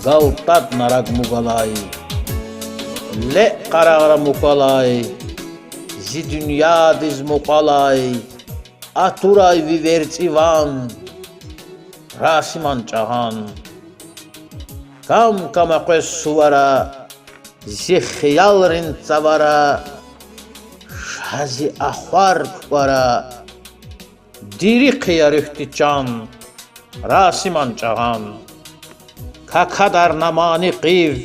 Galtat narag mugalay, le qarara mukalay, zi dünya diz mukalay, aturay vivertsivan, rasiman çahan. Kam kamakes suvara, zi khiyal rintsavara, shazi akhwar kvara, diri khiyarıhti can, rasiman çahan. Kakadar namani qiv,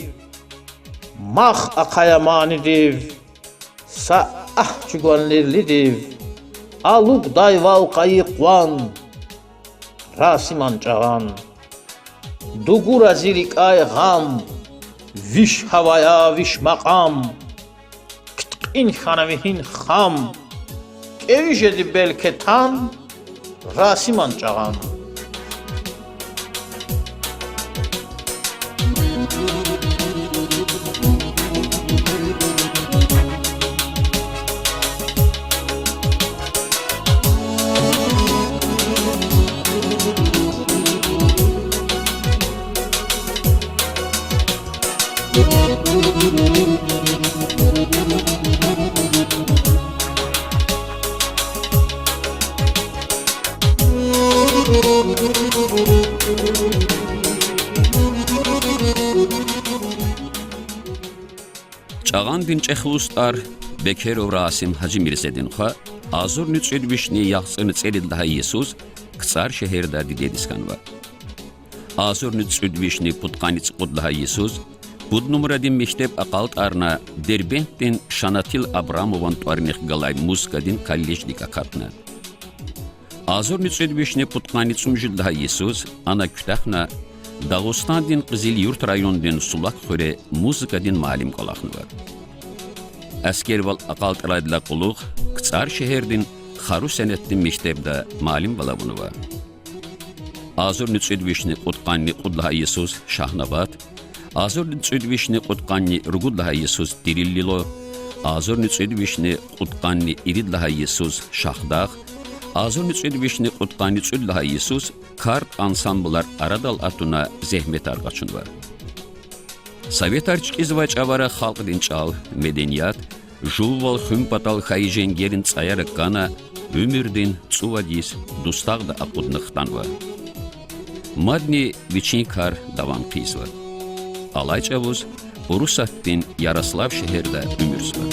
mah akayamani div, sa ahçuganlirli div, aluk dayval kayıkvan, rasiman çağan. Dugura zirik ay gam, viş havaya viş makam, kitqin xanavihin xam, keviş edib belketan, rasiman çağan. Çağan dinçəxustlar Bekərov Rasim Hacı Mirzədinxo azur nüçülvişni yaxsını çerildaha Yesus Kısar şehirdə didediskanva. Azur nüçülvişni putqaniç qudlaha Yesus bud numradin mektep aqalt arna Derbentin Şanatil Abramovan tvarnix galay muskadin kollecdika katna. Azur nüçülvişni putqaniçum jildaha Yesus ana kütahna Dağıstan'dın Qızılyurt rayonundan sulak xöre muzikadın malim qolaqnıva. Askerval aqalt radla quluq Kısar şehirdən xaru sənətdin mektebdə malim balavunuva. Azur nüçülvişni qutqanni qudlaha Yesus Şahnabad, Azur nüçülvişni qutqanni rugudlaha Yesus Dirillilo, Azur nüçülvişni qutqanni iridlaha Yesus Şahdağ, Azur nüçülvişni qutqanni çüllaha Yesus kart ansamblar aradal atuna zehmet arqaçın var. Sovet arçkizvaç avara xalq dinçal, medeniyat, juvval xümpatal xayjengerin tsayarı qana, ömürdin tsuvadis, dustaqda aqudnıqtan var. Madni viçinkar davan qiz var. Alayçavuz, Urusattin Yaroslav şehirdə ömürs var.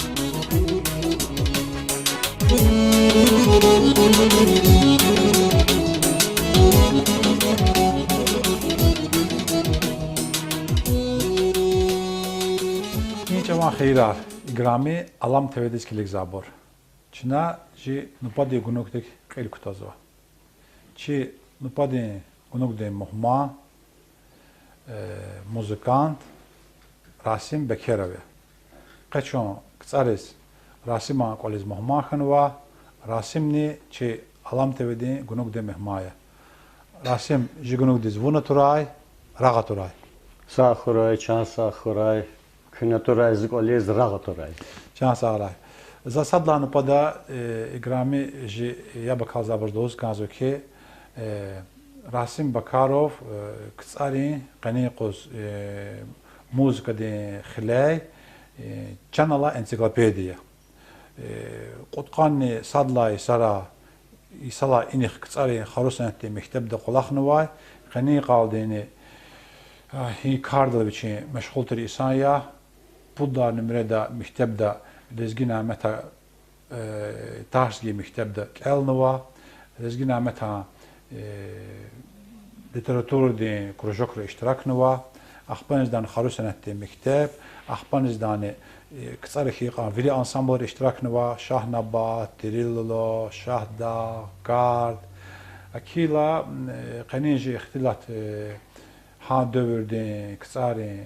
Niçema xeyrar, igrami alam tevediskilik zabor. Çina ji nupadi gunukdik qeyl kutazva. Çi nupadi gunukde muhma, muzikant, Rasim Bekərov. Qaçon qısaris Rasima qoliz muhma xanva, Rasimni çi alam tevedi gunukde mehmaya. Rasim ji gunukde zvuna turay, raga turay. Sağ xuray, çan sağ xuray. Künaturay zgoliz ragaturay. Çan sağray. Zasadla nupada igrami ji ya bakal zabardoz kanzo ki Rasim Bakarov kısari qani qos muzika de xilay çanala ensiklopediya. Qutqanni sadlay sara isala inih kısari xarusanetli mektebde qolaqnıvay qani qaldini hi kardal biçi meşgulteri isanya Pudar nümreda mektebde lezgina meta tarsgi mektebde kelnova lezgina meta literatür de krojokra iştiraknova axpanizdan xaru senetli mekteb axpanizdan kısar xiqa vili ansambler iştiraknova Şahnabad, Dirillilo, Şahda, Kard akila qaniji ixtilat ha dövrde kısari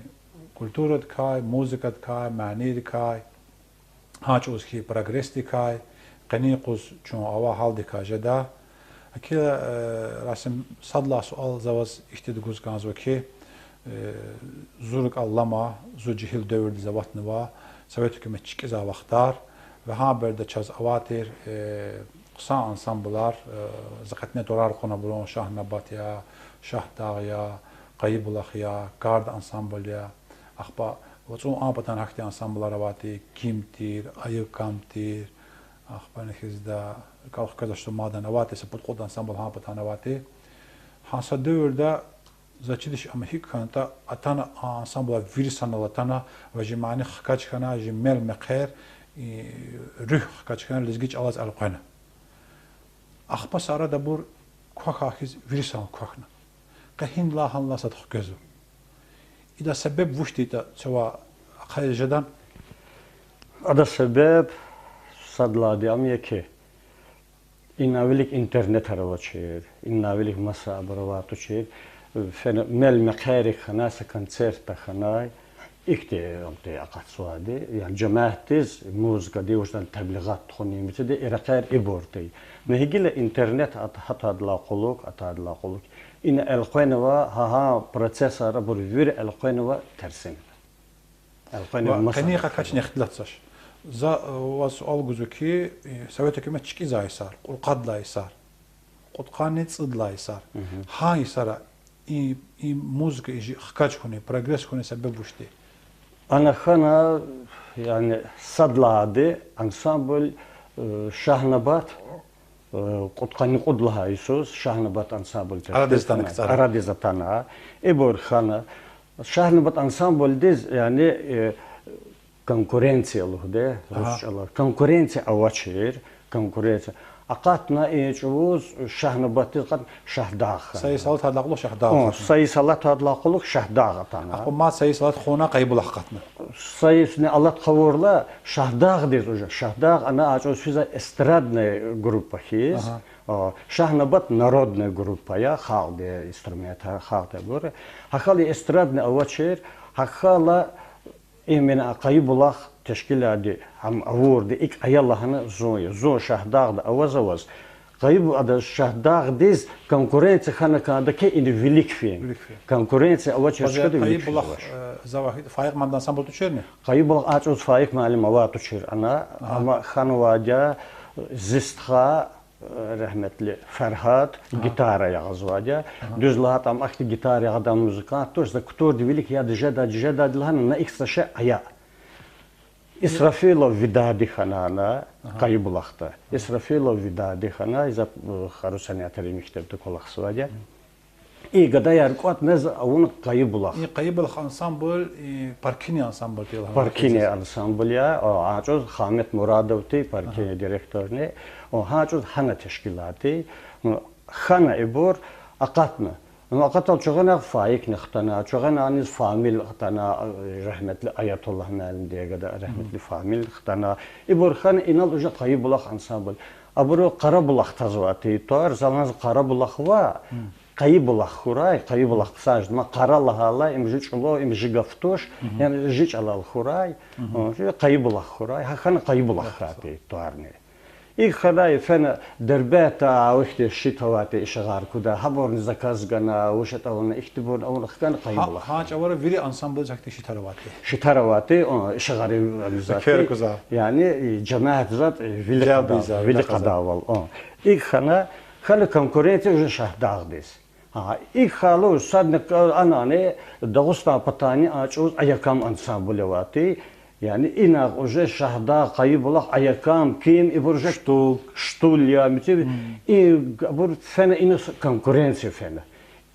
kulturat kay, muzikat kay, manir kay, haç uzki progresti kay, qani quz çun ava haldi kay jada. Akila Rasim sadla sual zavaz iştedi guz ganzo ki Zurg allama, zu cihil dövr dizavatnıva, Sovet hükümetçiki zavaqtar ve haberde çaz avatir qısa ansamblar zaqatne dorar qona bulon Şah Nabatiya, Şah Dağya, Qayıbulaxya, Gard ansambolya, axba Oçun abatan hakti ansamblar avati, Kimtir, Ayıkamtir, axba nexizda qalq kazaştı madan avati, seput ansambl abatan avati. Hansa dövrdə Začiliš Amerikanta atana ansambla virsana latana ve jimani xkaçkana jimel meqer rüh xkaçkana lizgiç alaz alqana. Axpa sara da bur kuakiz virsan kuakna. Qahin la han la sat xgezu. İda sebep vuşti da çava xayjadan Ada sebep sadladi am ki inavilik internet haravaçır, inavilik masa abaravatu çir. Mel mekari xanasa konserta xanay ikti amte aqat suadi yani cemaatiz muzika diyorsan tebliğat xonimiti de iraqar iborti mehigile internet atadla quluk in elqanwa ha procesora bur vir elqanwa tersin elqanwa qaniqa kaç nextlatsaş za was olguzuki Sovet hükümetçiki zaysar qulqadlaysar qutqanit sıdlaysar ha isara и музыка и хкач хуне прогресс хуне себеп бушти. Ana xana yani sadladı ansambl Şahnabat qutqani qudlaha isus Şahnabat ansambl Aradizatana ebor xana Şahnabat ansambl diz yani konkurensiyalı de Rusçalar konkurensiya avaçır konkurensiya Aqatna eçuz Şahnabatı qat Şahdağ. Sayısalat hadlaqlıq Şahdağ. Sayısalat hadlaqlıq Şahdağ tana. Aquma sayısalat xona qaybulaq qatna. Sayısını alat qavorla Şahdağ dir uja. Şahdağ ana açuz fiza estradная группа хиз. Şahnabat народная группа ya xalq instrumenta xalq gore. Haxali estradный avaçer haxala emina qaybulaq teşkiladi ham avurdi ilk ayallahını zo Şahdağ'da avaz qayıb ada Şahdağ diz konkurensiya xanakadaki indi velik film konkurensiya avaçerşkada velik qaybulaq zavahid faiq mandan ansambl tuçerni qaybulaq açuz faiq malim avat tuçer ana ama xanvaja zistxa rahmetli Ferhat gitara yazvaja düzlahat am akti gitara adam muzikant toz da kutor velik ya jeda dilhan na iksaşa aya İsrafilov vidadi xanana Qaybulaqda. İsrafilov vidadi xana izab xarusaniyatari mektebde kolaqsıvaja. İ gadayar qat mez avun Qaybulaq. Qaybulaq ansambl Parkini ansambl diyorlar. Parkini ansambl ya açuz Hamet Muradovti Parkini direktorni o açuz hana teşkilati xana ebor aqatna Aqatal çoğana faik nextana, çoğana aniz famil xtana rahmetli Ayatullah Məlim diye kadar rahmetli famil xtana. İborxan inal uca Qaybulaq ansambl. Aburo Qarabulaq tazvati, toar zaman Qarabulaq va Qaybulaq xuray, Qaybulaq sajma Qaralahala imjiçlo imjigaftosh, yani jiç alal xuray, Qaybulaq xuray, xana Qaybulaq xati toarni. İlk xaday fena derbeta وقتی شتوات اشغار کدا habor zakazgana وشتاون اختبار اون خان Qaybulaq. Ha çavara veri ansambl jakti şitaravati. Şitaravati o اشغاري zati. Yani cemaat zat veli qadaval. İlk xana konkurenti уже Şahdağ'dız. Ha ilk xalı sadnek anane Dağıstan patani açuz ayakam ansamblyavati. Yani inak уже Şahdağ Qaybulaq ayakam kim iburja штулya митив и бur fena ina konkurensiya fena.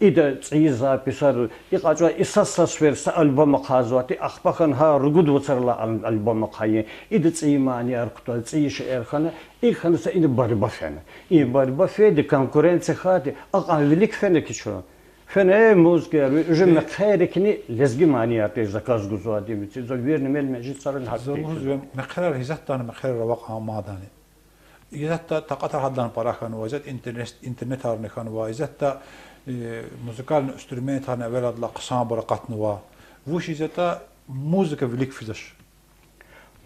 İde çiğ zapisar iqaçwa isasas versa alboma qazvati axpaxan ha rugud vtsarla alboma qayi İde çiğ mani arqto çiğ şeir xana ilxansa ina barba fena. İ barba fedi konkurensiya xati aqavilik fena kiço. Fena muzger уже mekharekni lezgi maniyatı zakaz guzadi miti zol verni mecid sarın hatta. Zoluz ve mekharer hizattan mekharer vaqa madani. İzatta taqatar haddan paraxan ve izat internet harnikan ve izatta muzikal instrument harne veladla qısam baraqatni ve vuş izata muzika velik fizaş.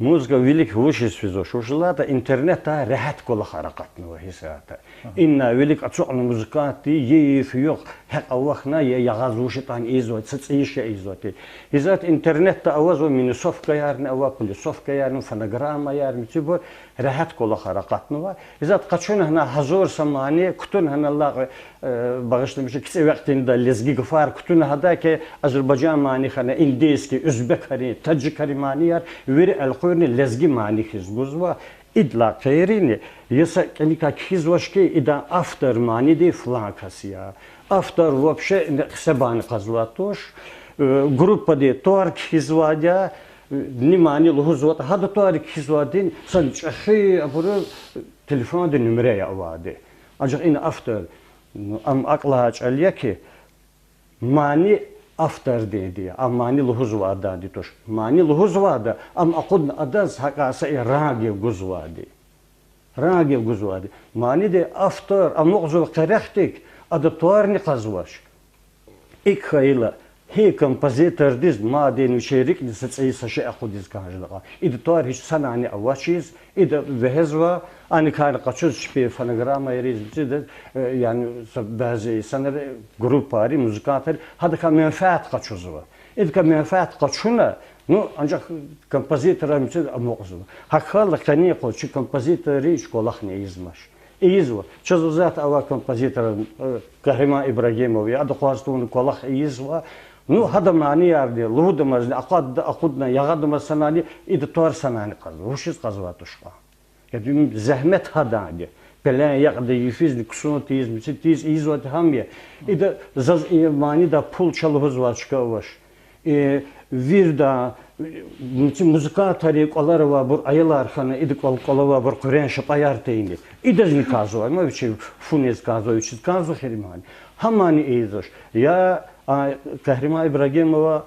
Muzika velik vuşis fizo. Şuşulata internette rahat kola harekatını var hissiyata. İnna velik açık muzikati yiyif yok. Hek avvakna ya yağaz vuşitan izot, sıçıyışa izoti. Hizat internette avaz o minisofka yarın avva polisofka yarın fonograma yarın tibur rahat kola harekatını var. Hizat kaçun hana hazır samani kutun hana Allah bağışlamış ki vaktinde lezgi gfar kutun hada ki Azerbaycan mani hana indiski Özbek hani Tacik hani mani yar veri el lezgi mani hizbuzva idla kayrini yasa kenika hizvaşki ida after mani de flankasiya after вообще хсебани казлатош группа де торк хизвадя нимани лухузват хада торк хизвадин санчахи абуру telefon de numaraya avadi ancak in after am aqlaç aliyaki mani after dedi am mani luhuzvada ditoş mani luhuzvada am aqud adaz hakasa ragi guzvadi mani de after am nuqzul qaraqtik adatwarni qazwash ik khayla هي كومبوزيتور ديز ما دين وشيريك نسيت شيء أخذ ديز كهجلقة إذا طار هيش سنة عني أواشيز إذا بهزوا أنا كان قصوش في فنغراما يريز بتده يعني بعضي سنة جروب باري موسيقاتر هذا كان منفعت قصوزوا إذا كان منفعت قصونا نو أنجح كومبوزيتور مثل أموقزوا هكذا كني يقول شو كومبوزيتور إيش كلخني يزمش إيزوا شو زات أوا كومبوزيتور كهرما إبراهيموي هذا قاصدون كلخ إيزوا نو هذا معني ياردي لودم أقودنا يغادم السناني إذا طار سناني قزوا وشيز قزواتوشقا يعني زحمة هذا عندي بلان يقدر يفيز لكسون تيز مثل تيز إيزوات همية إذا زز معني دا بول شلوز واشكا واش ويردا مثل موسيقى طريق الله وابر أيلار خانة إذا الله وابر قرآن شطيار تيني إذا زني كازو ما بيشي فونيز كازو يشيز كازو خيرماني هماني إيزوش يا كهرما إبراهيمова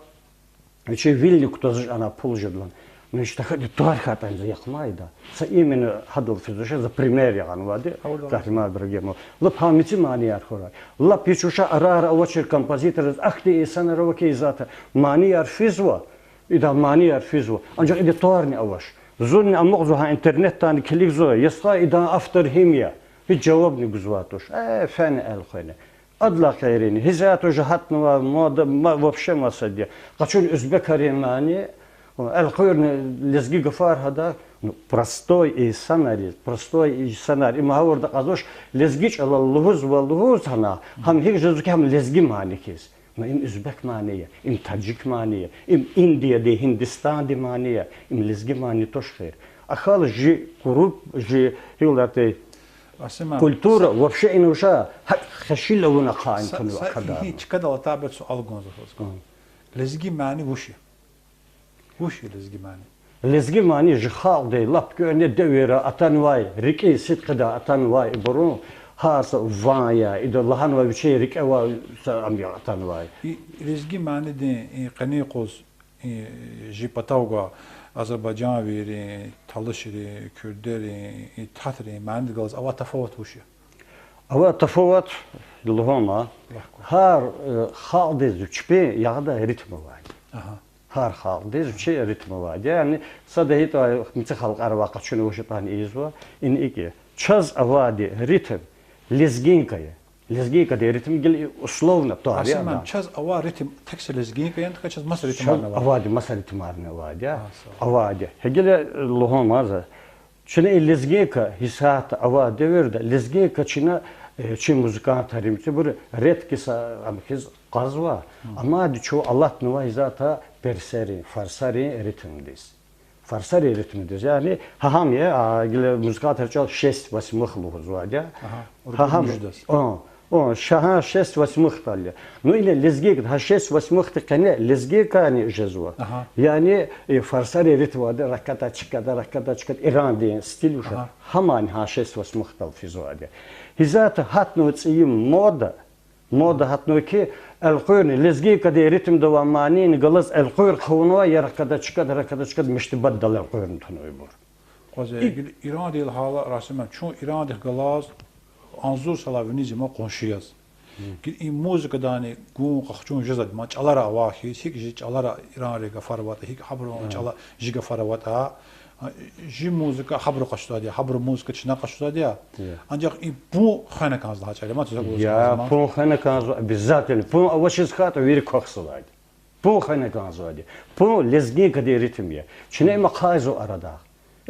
еще вильни кто же она положила значит так только там заехмайда са именно хадл физуша за пример я анваде кахрима Ибрагимова ла памяти мани архора ла пичуша арара очер композитор ахти исан ровки зата мани арфизва ида мани арфизва анжак ида торни аваш зунни амغزها интернет тани клик зо ясха ида автор химия في جوابني جزواتوش فن الخينه أدلى خيرين هزات وجهتنا وموضة ما وبشة ما صدق قشون أزبك هريماني الخير لزقي قفار هذا простой сценарий ما هو ده قازوش لزقيش على اللهوز هنا هم هيك جزوك هم لزقي معني كيس ما إم أزبك معنية إم تاجيك معنية إم إنديا دي هندستان دي معنية إم لزقي معني توش خير أخال جي قروب جي هيولاتي كультура вообще инуша خشيله ونقاين كانوا كذا هيك كذا وتابع سؤال جونزوس لزقي معني وش لزقي معني لزقي معني جخال دي لاب كأنه دويرة أتنواي ريكي ست كذا أتنواي برو هاس فايا إذا الله نواي بشيء ريك أو سامي أتنواي لزقي معني دي قنيقوس جي بتاوغا Azerbaycan veri, Talışri, Kürderi, Tatri, Mendigaz, ava tafavut وشي. ava tafavut لهما هار خالد زوجبي يعدا رتم واحد. هار خالد زوجي رتم واحد. يعني صدقت مثل خلق أرواق شنو وشطان إيزوا إن إيجي شاز أوادي رتم لزجينكاي. لزجينكا دي رتم قل أسلوبنا طاري. أسمع شاز أوا رتم تكسر لزجينكا يعني تكسر مصر رتم أرنا. أوادي مصر رتم أرنا أوادي. أوادي. هجلا لهم هذا. شنو لزجينكا هسات أوادي ورد لزجينكا شنو شيء موسيقى تريم تبر ريت كيسا أمكيز قازوا. أما دي شو الله تنوى ذاته برسري فرسري رتم ديس. فرسري رتم ديس يعني هم يا قل موسيقى ترجع شست بس مخلوق زواجه. هم. شها شست بس مختلف. نو إلى لزجيك ها شست بس مختلف كنا لزجيك يعني جزوة. يعني فرسري رتم هذا ركضة شكد إيران دي ستيل وش. همان ها شست بس مختلف في زواجه. هذا هاتنو تسيم موضة هاتنو كي القرن لزجي كده رتم دوامانين جلس القرن خونوا يركض شكد مش تبدل القرن تنوي بور. قصدي إيران دي الحالة رسمًا شو إيران دي جلاس أنظر سلافينيزم ما قنشياز. كي الموسيقى داني قوم قخشون جزء ما تشالرا واحد هيك جي تشالرا إيران ريجا فروات هيك حبرون تشالا جيجا فروات ji muzika habru kaçtı habru muzika çına kaçtı ya. Ancak bu xana kanızda haçayla ma tuzak olsun. Ya bu xana kanızda bizzat yani bu avaşız kat veri koksulaydı. Bu xana kanızda. Bu lezgi kadar ritim ya. Çine ma kayzo arada.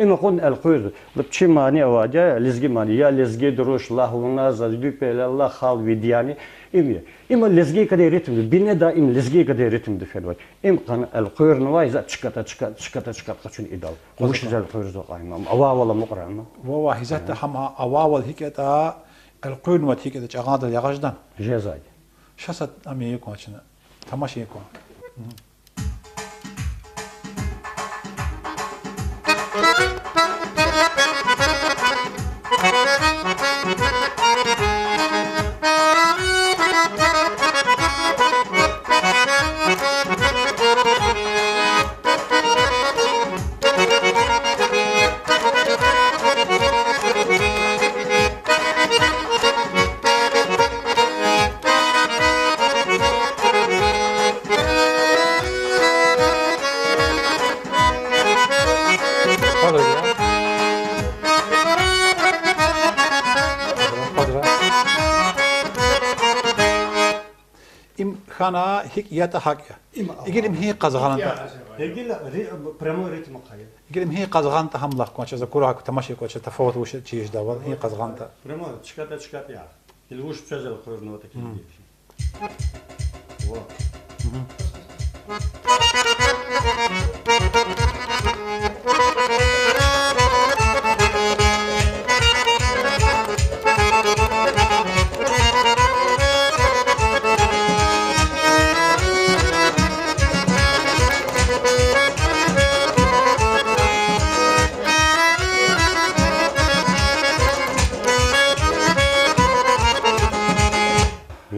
Ama kon el-Qur'an, lütfen mani avada, lezgi mani ya lezgi duruş, lahuna zazbük pe Allah hal vidiyani, ima lezgi kadar ritim, bine da lezgi kadar ritim defenvat. Kan el-Qur'an var, zat çıkata kaçın idal. Kuş el-Qur'an zoqayma, avavala muqrama. Vava hizat ham avaval hikata el-Qur'an ve hikata çağada yağajdan. Cezay. Şasat amiye koçuna. Tamaşa ko. Xana hikayete hakya. İgilim hi qazğananta. Hegila pramo ritim qaya. İgilim hi qazğananta hamlaq koça za kura tamaşa koça tafawut uş çiş daval hi qazğanta. Pramo çıkata ya. Ilvuş pçazel Qur'an o taki. Во.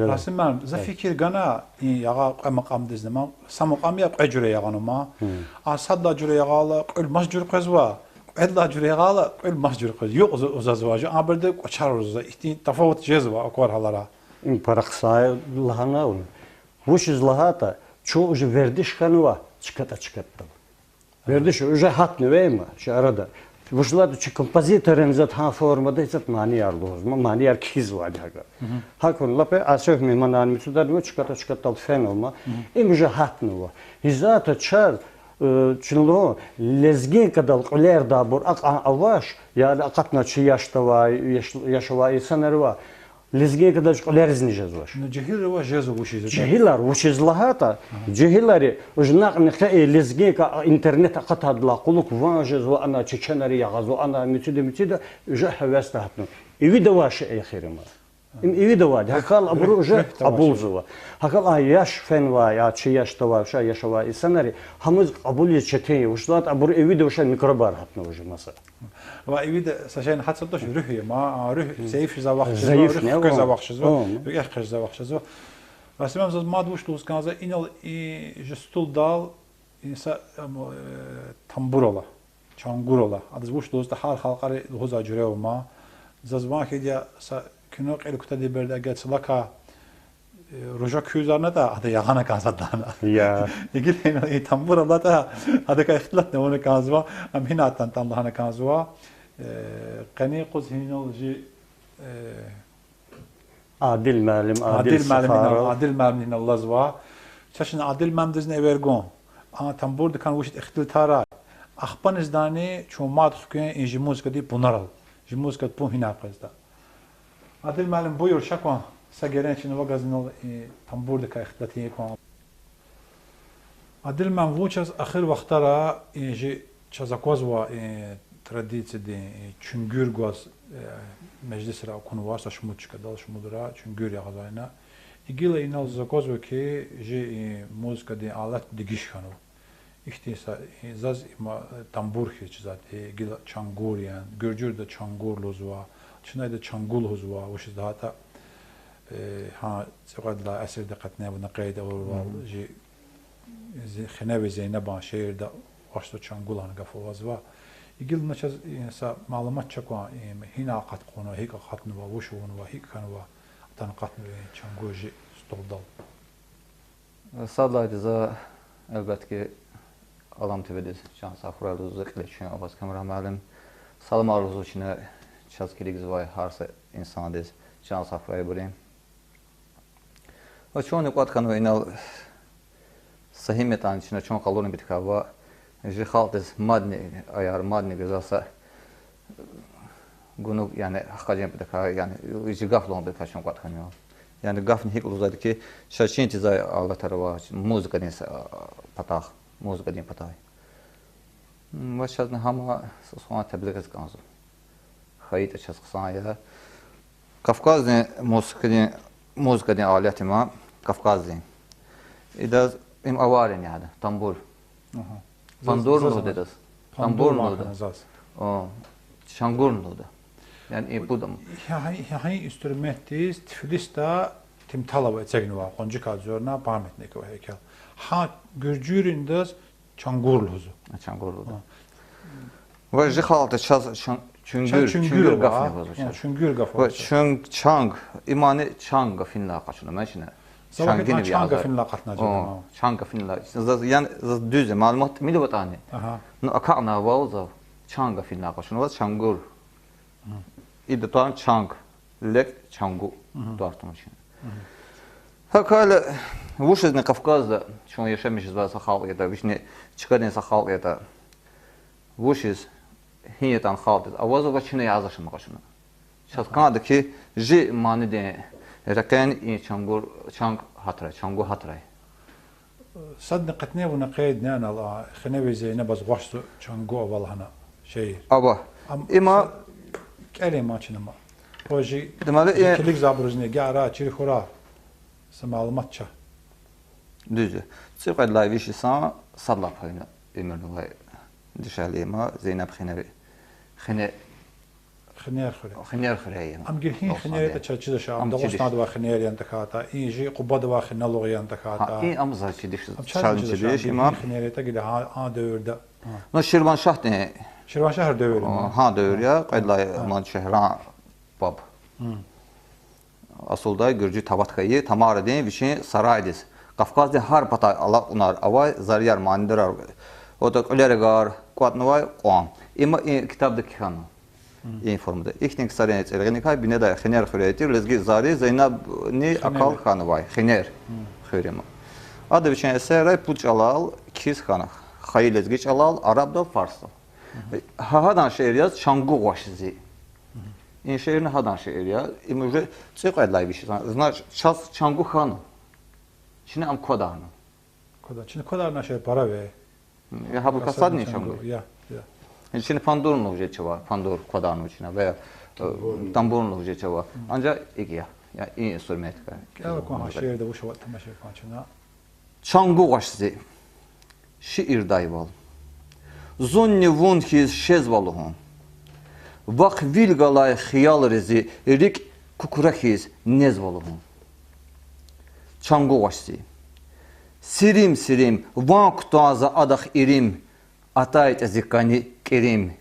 Rasim ben za fikir gana yağa maqam dizlemam. Samuqam yap ecure yağanıma. Asadla cure yağala qul masjur qazwa. Edla cure yağala qul masjur qaz. Yok uzazvacı. Aberde qoçarız. İhti tafavut cezva akvar halara. Парахсай лахана он. Вуш из лахата, чо уже вердиш ханува, чиката. Вердиш уже хат не вейма, şu arada. Вушлат чи композиторен зат ха формада зат манияр лоз, манияр киз вади хага. Hakun lapе асöf mi manan mitudar mı çikata fen olma. Im уже хат нува. Изата чар çınlo lezgi kadal qler da bur aq avaş ya aqatna çi yaşava insanlar Lezgi kadar qler iznijaz vaş. Cehil reva jezu vuşiz. Cehilar vuşiz lahata. Cehilari ujnaq nixi lezgi ka internet qatadla quluk vanjaz wa ana çeçenari yağaz wa ana mitide uja havas tahtnu. Evi de vaş ahirima. Evi de var. Hakal abru uja abulzuva. Hakal yaş fen va ya çi yaşta va şa yaşava insanari hamız abul çetey uşlat abru evi de uşa mikrobar hatnu uja masa. Ve evi de saçan hatta şu ruh ma ruh zayıf zavaq. Zayıf ne o? Zavaq şizva. Yaxş zavaq şizva. Rasimam zaz madvuş luz kanza inal justul dal insa tamburola. Çangurola. Adız vuş luz da har halqari huza jurevma. Zaz vahidiya sa kino qel kutadi berde getslaka Roja küzarına da adı yağana kanzadana. Ya. İgil tamburola da adı ka ihtilat ne onu kanzva. Am hinatan tanlahana kanzva. Qani quz hinoloji Adil malim, adil malim Allah zva. Çaşın adil mamdizne evergon. Ama tambur dikan vuşit ihtiltara. Akhpan izdani çomat xukun inji muzika di punaral. Muzika bu hina qazda. Adil malim buyur şakwan. Sageren için vagazınol tambur dika ihtilati kon. Adil mam vuças akhir vaqtara inji çazakozva tradisiya de çüngür goz meclis ra konu varsa şumuçka dal şumudra çüngür yağazayna igila inal zakozva ki je muzika de alat digiş kanu İhtisa zaz ima tambur hiç zaten igila çangur yani gürcür de çangur lozva çınayda çangul hozva o şey daha da ha sıkadla eser dikkatine buna kayda olval je xenevi Zeyneba şehirde başta çangul hanı gafovazva İgil naçaz insa malumat çakwa hina qat qonu hik qatnu va wushun va hik kan va tan qatnu çangoji stoldal. Sadlaydı za elbette ki Alam TV'de Can Safralı Zıkleçin Avaz kameramanım. Salam arzu içine çazkilik zvay harsa insanız Can Safrayı burayım. Ve çoğunu qatkan ve inal sahimetan içine çoğun kalorun bitkava. Jixaltız madni ayar madni gözasa Gunu yani hakikaten bir dakika yani jigaflon bir kaçın qatkan ya. Yani gafni hik uzadı ki şaşın tizay Allah tarava müzik din patah müzik din patah. Başladın hama sonra tebliğ etkanız. Hayit açız qısaya. Kafkaz'ın müzik din aleti ma Kafkaz'ın. İda im avarin yani tambur. Pandur mu dediniz? Tambur mu dediniz? O şangur mu dedi? Yani bu da Yani instrumentiz Tiflis'te tim talaba etsegnova qonji kazorna pametnek o heykel. Ha gürcüründüz çangurluzu. Çangurluzu. Ve jixaltı çüngür gafne bozuşur. Çüngür gafne. Ve çang imani çang finla qaçını məşinə. Çangini çang finla qatnacaq. Çang finla. Yani düz malumat milli tane. Aha. No akana vauza çang finla qaçını və çangur. İdi tuan çang lek çangu tuartım için. Hakala vuşizne Kafkazda şu yaşamışız bazı halk ya da vişne çıkarın halk ya da vuşiz hiyetan halk avazı ve Çin'e yazışma kaçına. Şatkandı ki ji mani de rakan çangur çang hatra çangu hatray. صدقتني ونقيدنا أنا خنبي زينا بس واشتو çangu والهنا شيء. Aba ima كلمة شنما. Proje deməli kilik zabruzne gara çirxora. Semalumatça. düzdür. Çıxay layviş isə sadla payına emirnuvay dişəliyimə Zeynəb xinəri xinə خنير خري. خنير خريم. أم جرهين خنير تشجع شام. دعوستنا دوا خنير ينتكاتا. إيجي قبض دوا خنالو ينتكاتا. İyi amza çidiş. Çalçıdiş imam. Xinير تجد ها دوردا. No Şirvanşah ne? Şirvanşahar dövür. Ha dövür ya. Qaydlay man şehran bab. Asulda Gürcü Tavatkayı Tamara deyin vişin Saraydis. Kafkazda har pata Allah unar avay zariyar mandirar. O da öleregar kuatnavay qoam. İma kitabdaki kanı. این فرموده. یک نیک سری چرگانی که بینه دای خنیر خوريتي لزگی زاری زینب نی اقل خانوای خنیر خوریم. Adı biçen eserler puç alal kiz xanaq. Xayı lezgiç alal Arab da Fars da. Hadan şeir yaz Çangu qaşizi. İn şeirini hadan şeir yaz. İmuje çıqaylar bir şey. Znar ças Çangu xan. Çinə am kodarını. Kodar. Çinə kodar naşe para ve. Ya ha bu kasadni Çangu. Ya. Şimdi pandurun uceti var, pandur kodanın içine veya tamburun uceti var. Ancak iki ya iyi instrument. Gel bakalım şehirde bu şovat tamaşa yapançına. Çangu qaşsı, şiir dayval. Zunni vun hiz şezvaluhun. Vaq vil qalay xiyal rezi, rik kukurahiz nezvaluhun. Çangu qaşsı. Sirim sirim, van kutaza adaq irim. Atayt zikani kerim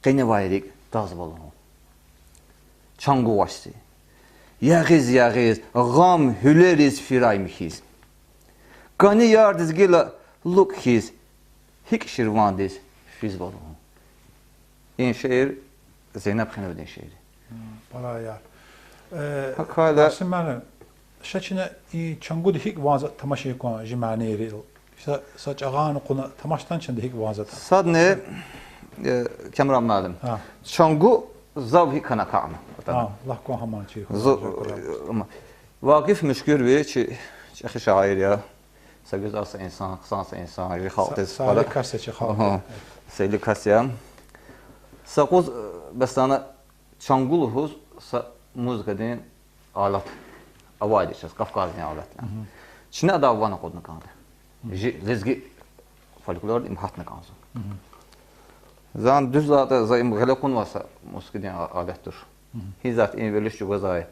qenevayrik dazvalon Çangu vasti Yağız yağız gam hüleriz firaymihiz Kani yardiz gila lukhiz hik şirvandiz fizvalon İn şehir Zeynep Xinev'den şehri Para yar Hakala Aslında şaçına Çangu da hik vazı tamaşa yapan jimaneri Saç ağanı konu tamaştan çende hik vazata. Sadne kamera malim. Çangu zavhi kana kağım. Allah kon haman çi. Vakif müşkür ve çi şair ya. Sagız asa insan, kısansa insan, rihaltiz. Salik kase çi xalq. Seyli kasiyam. Sakuz bestana Çanguluhuz muzgadin alat. Avaydiçiz, Kafkazın alatlar. Çin'e adavvana kodunu kandı. Lezgi folklor imhatna kanzo. Zan düz zaten zaim galakun vasa muskidin alettir. Hizat in veriliş jugazay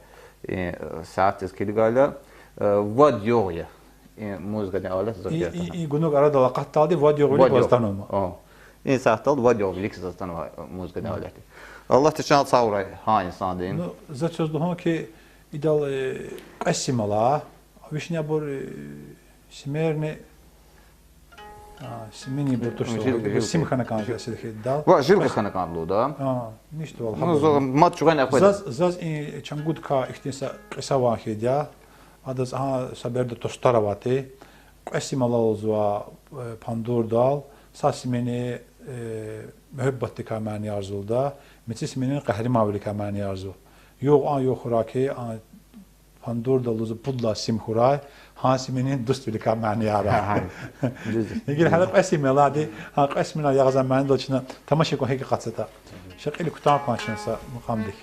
saat eskili gala vad yoğya. Muskidin alet zaten. İyi günlük arada vakat taldi vad yoğulik vazdan olma. İn saattal vad yoğulik zaten muskidin aleti. Allah teşan savray ha insan deyin. Zat sözlüğün ki idal qasimala vişne bor simerni Simini bu tuşta. Simkhana kanka silke dal. Va jilka khana kanlu da. Nişte valla. Ну, зо мат чуган аквед. Zaz çangudka ihtisa qisa vahidya. Adas saberde tostaravati. Qesimalazwa pandurdal. Sasimeni mühebbatika mani arzulda. Metisminin qahrimavlika mani arzu. Yo'q xuraki pandurdaluzı pudla simhuray. Hasiminin dostulika mani ara. Yigil hala qesimaladi. Ha qesmina yağzan mani doçina tamaşa ko heki qatsata. Şaqili kutam panşansa muqamdik.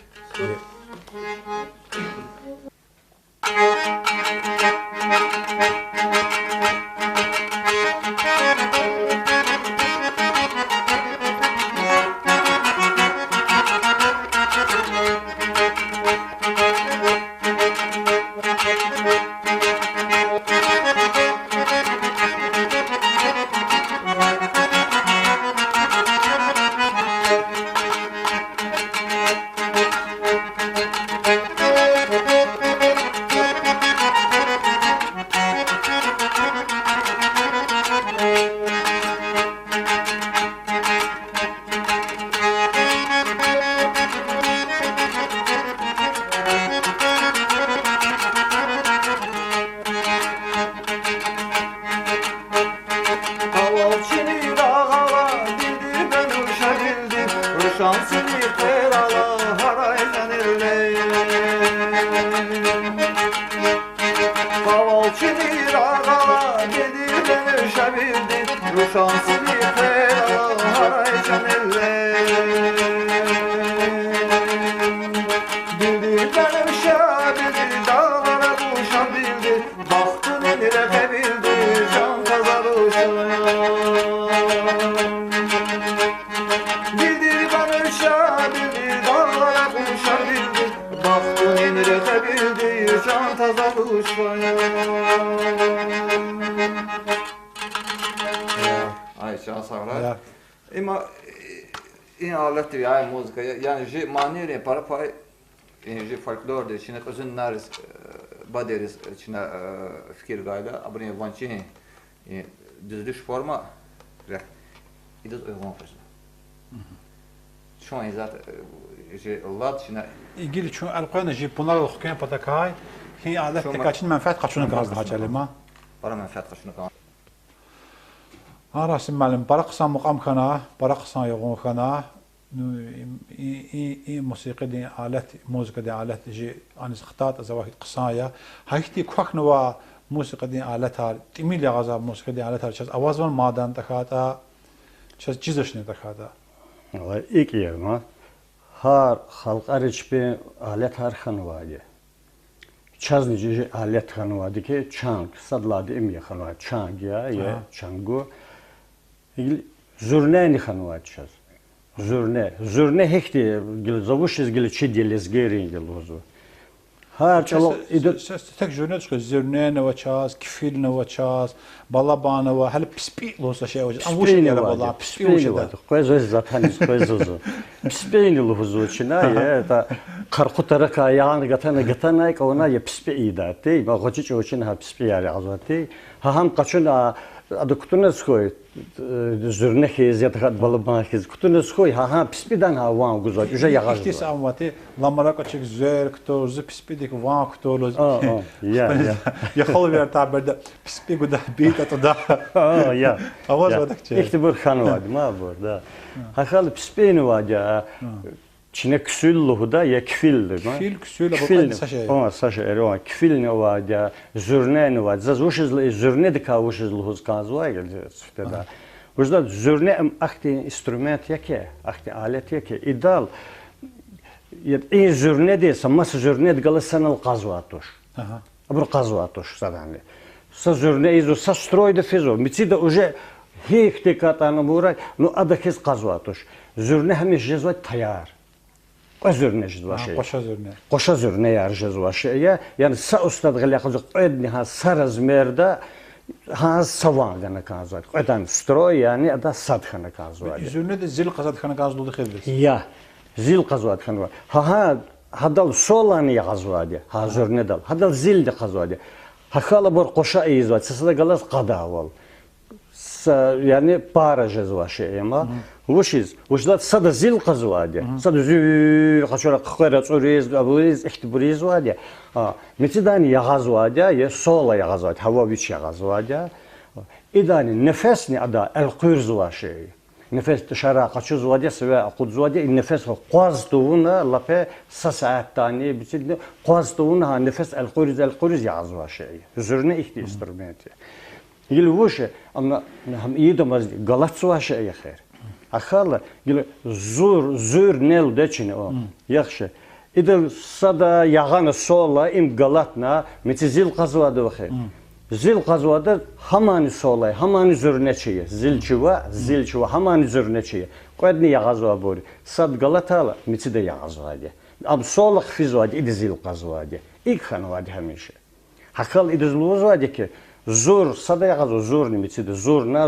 Ay şans sağlar. Ama in alet ya müzik yani je maniere para pay je folklor de içine özün naris baderiz içine fikir gayda abone vançini düzlüş forma ve idas uygun fazla. Şu an zaten je Allah içine İlgili çünkü alqana Japonlar okuyan patakay hi alet tekaçın menfaat kaçını gazdı haçalema. para menfaat kaçını kan. Arasim malim baraqsan muqam kana baraqsan yoğun kana موسيقى دي آلات موسيقى دي آلات جي أنا سختات أزواج قصايا هايتي كوخنوا موسيقى دي آلاتها تميل يغزا موسيقى دي آلاتها شاز أوازون مادن تخاتا شاز جزشني تخاتا والله إيكي ما هار خلق أريج بين آلات هار خنوادي شاز نجي آلات خنوادي كي چانگ صدلادي إمي خنوادي چانگ يا چانگو زورناني خنوادي شاز Zurne hekti zavuşiz gili çidiyeliz gerin gilozu. Her çalo tek zurne çıkıyor. Zurne ne vaçaz, kifil ne vaçaz, balabana va hal pispi losa şey vaçaz. Ama bu şey yara bala pispi uçada. Koyuz zaten koyuzu. Pispi lozu çina ya da karkutara ka yani gatana ka ona ya pispi idati. Ba goçi çoçin ha pispi yari azati. Ha ham kaçın adı kutuna skoy zurne xiz ya da balabana xiz kutuna skoy ha pispidan ha van guzat uja yağaz. İşte amati lamara kaçık zör ktorzu pispidik van ktorlu. Ya. Ya xol ver taberde pispi guda bit atada. Ya. Avaz vadıkça. İşte bu xanvad ma burada. Ha xal pispini vaja Çin'e küsüllühü da ya kfildir. Kfil küsüyle bakın saşa. Ama saşa ero kfil ne var ya zürne ne var. Zazuşuzlu zürne de kavuşuzluhuz kazva geldi süteda. O yüzden zürne akti instrument ya ki akti alet ya ki ideal. Ya iyi zürne de sama zürne de galasana al kazvatuş. Aha. Bu kazvatuş zaten. Sa zürne izo sa stroyda fizo. Mitida уже hekti katana buray. No adakis kazvatuş. Zürne hemiş cezvat tayar. Zürne jizva şey. Qoşa zürne yar jizva şey. Yani sa ustad galiaqzo qedni ha sarazmerda ha savangana kazvat. Qedan stroy yani ada sadxana kazvat. Zürne de zil qazatxana kazdı xedbes. Ya zil qazvatxana. Ha hadal solani qazvadi. Ha zürne dal. Hadal zil de qazvadi. Ha xala bor qoşa izvat. Sasada galas qadaval. يعني بارج زواشي إما وشيز وشدات صد زيل قزوادي صد زي قشرة قرة صوريز أبوريز اختبريز وادي متداني يغزوادي يسولا يغزوادي هوا بيش يغزوادي إداني نفسني أدا القير زواشي نفس تشارع قشو زوادي سواء قد زوادي النفس قاز تونا لفه ساعات تاني بتشد قاز تونا نفس القير يغزواشي زرنا إختي استرمنتي يلوش أما هم يدهم غلط سوا شيء خير أخلا يل زور نيل دچنه أو يخش إذا صدا يغان sola إم غلطنا متزيل قزواده خير زيل قزواده همان sola همان زورنه شيء زيل شوا همان زورنه شيء قدني يغزوا بوري صد غلطالا متزده يغزواده أم sola خفيزواده إذا زيل قزواده إيك خانواده هميشه أخلا إذا زلوزواده كي زور صدا يغزو زور نمتسيد زورنا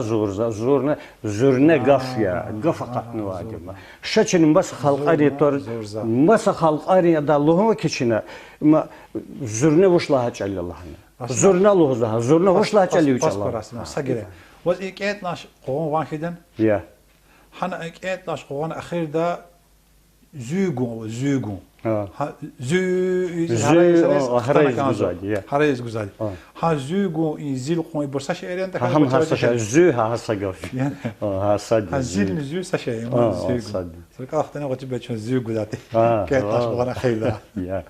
غف قطن واجب شچن بس خلق اري تور بس خلق اري دا لوه كيچنا زورنا وشلا چالي الله زورنا لوه زورنا وشلا چالي الله ساگره وز ايكيت ناش قوان واحدن يا حنا ايكيت ناش قوان اخير دا زوغون هريز گزادی ها زوگو این زیل قوی برسش ایران تا هم هستش زو هستگاف ها صد ها زیل زو سش ایران زوگو سرکا اختنا قطی بچون زو گزادی که تاش بقنا خیلی یا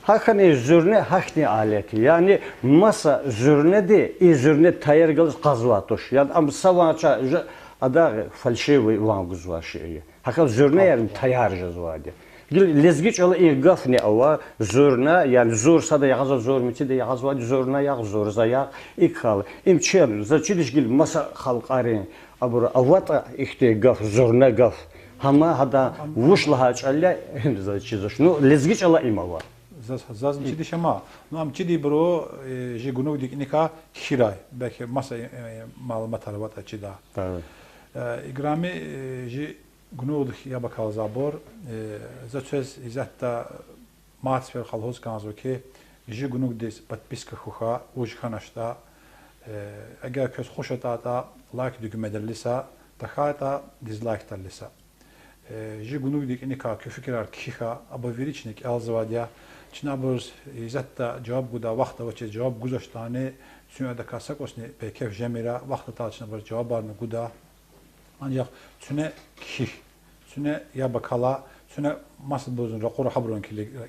هاخني زورنه هاخني آلتي يعني مسا زورنه دي إي زورنه تاير جلس قزواتوش يعني أم سواچا أدا فلشيوي وان گزواشي هاخد زورنه يعني تاير جزوادي لزجيش على إيه قفني أو زورنا يعني زور صدا يغزو زور متى يغزو زورنا يغزور زياق إكخال إم تشيل زاتشيدش قل مسا خلق أرين أبورا أوطا إختي قف زورنا قف هما هذا وش لها تشعل زاتشيدش نو لزجيش على إيه ما زاز متى شما نو أم تدي برو جي جنوب ديك نكا خيراي بك مسا معلومات على وقت أشيدا إجرامي جي جنود يا بكال زابور زاتشز إزاتا ماتس في الخلوص كانزو كي جي جنود ديس подписка خوخا وج خانشتا اگر كس خوشتا تا لايك دوك مدلسا تخاتا ديزلايك تلسا جي جنود ديك انكا كفكرار كيخا ابو فيريچنيك الزواديا چنابوز إزاتا جواب گودا وقت وچ جواب گذاشتانه سونا دا کاساکوسنی پکف جمیرا وقت تا چنابوز جواب بارن گودا ancak süne ki süne ya bakala süne masal bozun rakor habrun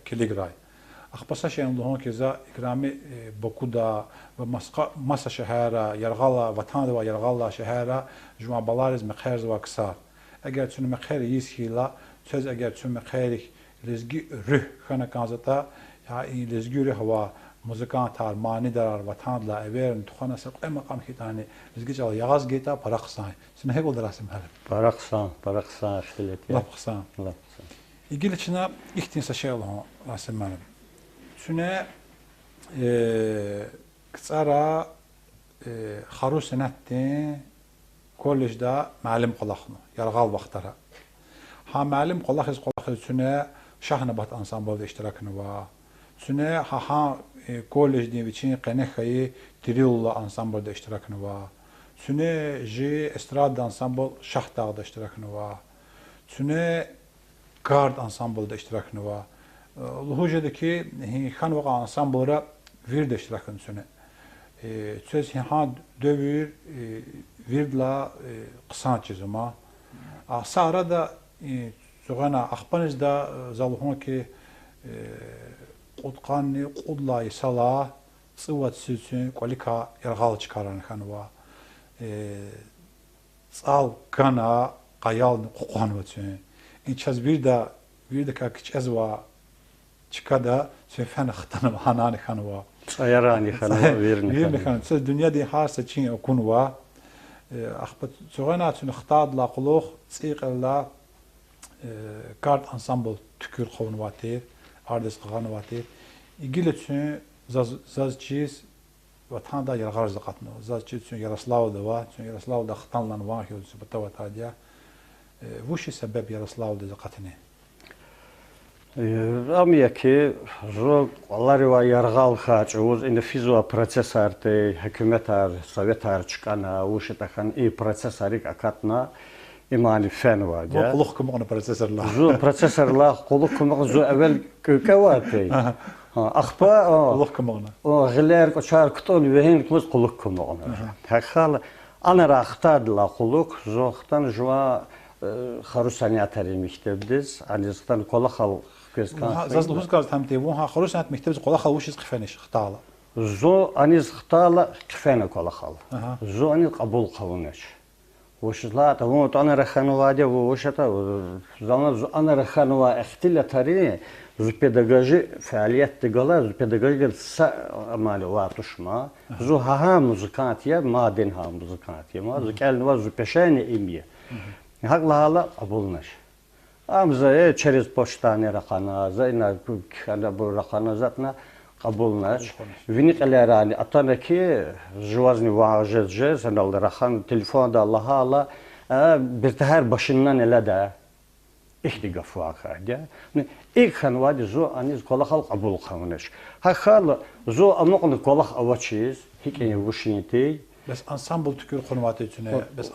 kiligray akhbasa şeyin lohon keza ikrami bokuda ve masa şehara yargala vatan ve yargala şehara juma balariz mekherz ve kısar eğer süne mekher yishila söz eğer süne mekher lezgi ruh khana kanzata ya lezgi ruh hava موزیکان تار مانی دار وطن لا ایران تو خانه سر قیم مقام کیتانی لزگیج على یغاز گیتا پرقصان سنه هیگو دراسم هر پرقصان خیلیتی لبقصان يجي لنا يختين سشيلهم راسم مالهم سنه كسارة خروج سنتين كولج دا معلم قلاخنا يرغال وقتها ها معلم قلاخ سنه شحنه بات انسامبل اشتراكنا و سنه ها كولج دي بيچين قنخي تريولا انسامبل دا اشتراكنا و سنه جي استراد انسامبل شحتا دا اشتراكنا و سنه gard ansambl da iştirakını var. Luhuja'daki han vaqa ansamblara vir de iştirakını söne. Söz ha dövür virdla qısan çizima. Sara da soğana axpanızda zaluhun ki qutqanni qudlayı sala sıvat süsün qualika yarğal çıkaran han var. Sal kana qayal qoqan vətün. İçaz bir de kaç ezva çıkada sefen xtanım hanani xanwa ayarani xanwa verin xan söz dünya di harsa çin okunwa axbat soğana tün xtad la quluq tsiqla kart ensemble tükür qonwatir ardes qanwatir igilçün zaz çiz vatanda yarğar zaqatno zaz çiz çün yaraslavda va çün yaraslavda xtanlan va yolsu batavatadia وش السبب يا رسول الله زقتني؟ Ama ki onları var yargal kaç oz in fizo prosesarte hükümetar sovetar çıkana o şetakan i prosesarık akatna imani fen var Bu ya. kuluk kumunu prosesörler. Zo prosesörler kuluk kumak zo evvel kökevati. Akpa Kuluk kumunu. o giler koçar kuton vehin kmus kuluk kumak. Hakal ana raxtadla kuluk zoxtan jwa xarusaniyatari mektebdiz. Anizdan kolakal Zaz luz gaz tam tevon ha خلوص نت مكتب قلا خوش قفنش اختاله. زو انيز اختاله قفنا kolakal. Zo ani qabul qavunach. وشلا تهون أنا رخانوا دي وشتا زمان أنا رخانوا اختلا تاري زو pedagojik faaliyet تقلا زو pedagojik مال واتش ما زو ها مuzikatiye maden ha muzikatiye ma زو كلمة زو peşeni imiye hakla hala qabulnaş amza через почтане рахана зайна kana bu рахана zatna qabulnaş viniqlerani atanaki jwazni vaajje sanal rahan telefonda Allah hala bir tahar başından ele de ihtiga fuaka ya ilk hanvadi zo aniz kolakal qabul qavnaş ha hal zo amqn kolak avachiz hikene vuşinti بس انسامبل تكون قنوات جنة بس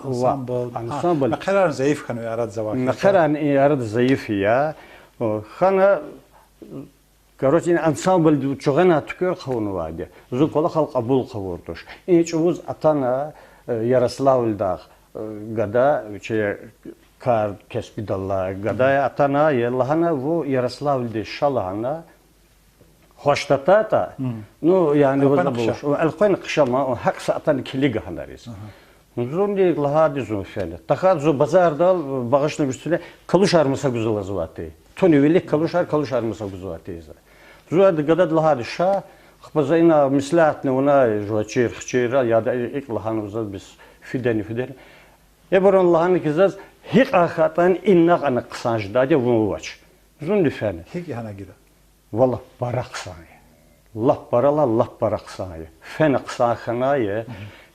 انسامبل مقرار ضعيف كانوا يارد زواج مقرار يارد ضعيف يا خنا Короче, ансамбль чогана тükür qavunvadı. Zu kolakal qabul qavurduş. İç uz atana Yaroslavlda gada çe kar kesbidalla gada atana yellahana bu Yaroslavlda şalahana hoştatata. No yani bu bu. Alqan qışama o haq saatan kiliga hanariz. Zundi lahadi zu fele. Taxad zu bazarda bağışlı üstüne kaluş armasa güzel azvatı. Tonivelik kaluş armasa güzel زود قدد لها الشا خبزينا مسلاتنا ونا جواتشير خشيرة يا دا إيك لهان وزاد بس فيدني يبرون لهان كزاز هيك أخاتان إنك أنا قصانج دادي ونواتش زون لفانة هيك هنا كده والله برا قصانية الله برا قصانية فانا قصان خناية